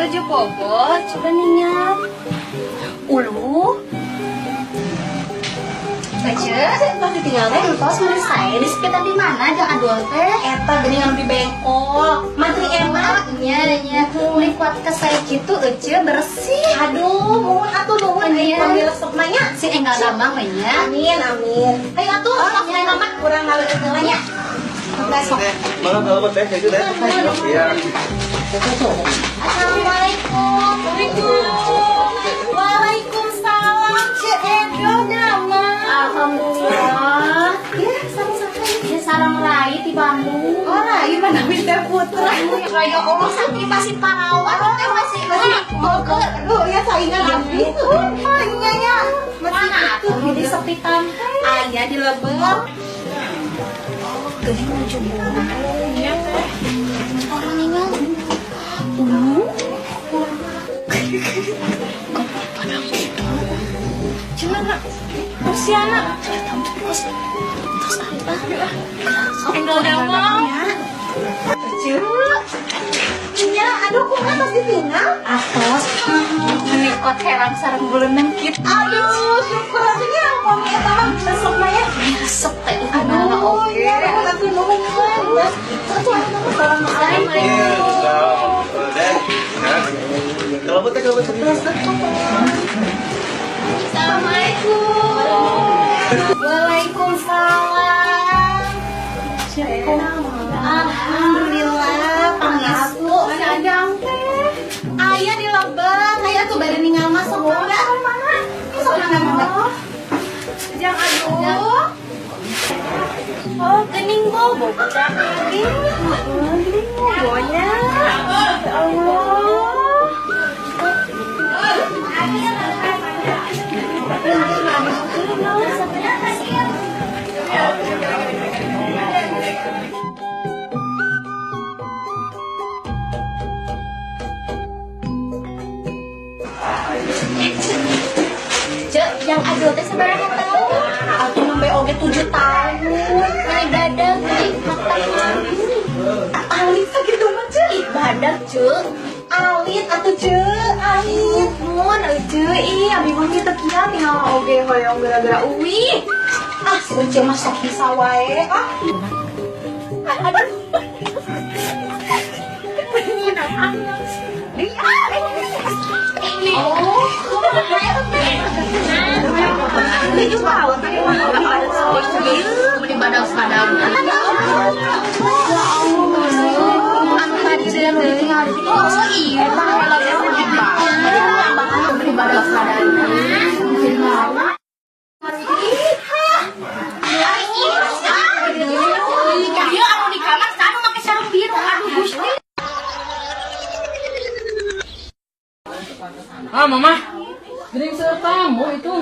baju bogo, coba ningat. Ulu. Baca, pas ditinggal teh lupa sama saya di sekitar di mana jeung adul teh? Eta geuning anu di bengkok. Mantri emak. Nya mulai kuat ke saya gitu ece bersih. Aduh, mohon atuh nuhun aya panggil resep mah nya. Si enggal gampang mah nya. Amin, amin. Ayo atuh, sok lain mah kurang ngaleut heula nya. Sok. Malam kalau teh itu teh. Iya. Assalamualaikum. Waalaikumsalam. Cek Edo nama. Alhamdulillah. Ya, sama-sama. Ya sareng rai di Bandung. Oh, ieu mah Winda Putra. Raya Allah sakit masih parawat teh masih Aduh, ya saingan abdi tuh. Nya nya. mana atuh di sepi pantai. Aya di Lebet. Geuning menuju Bandung. Iya teh. Orang ningal. Cuma Luciana terus apa? Enggak gampang. Nya, aduh kok atas ditinggal? Atos, menikot herang sarang buleunang kitu. Aduh, syukur hatinya mami eta mah resep mah ya. Resep teh itu Aduh, mana oke. ya atuh nuhun ya. Atuh anu barang Kalau betul kalau betul. Assalamualaikum. Waalaikumsalam. Alhamdulillah, pangastu sadang teh. Aya di Lebet, aya tuh bade ninggal mah sok mana? Sok mana? Jang aduh. Oh, kening bobo cak lagi. Kening bobonya. Ya Allah. Cek, yang adul teh seberapa tahun? Aku sampai oge 7 tahun. Beli badak, beli matak. Alit segitu mah cek. Ih, badak, Cek. Alit atuh cek, alit. Mun, cek, ih, abi mah kitu kieu tinggal oge hoyong gara-gara uwi. Ah, si Uci mah sok bisa wae. Ah, Ini juga awal tadi beli badak-badak. Oh iya, beli badak-badak. Dia anu di kamar sanu make sarung biru. Aduh Gusti. Ah, Mama, gering tamu itu.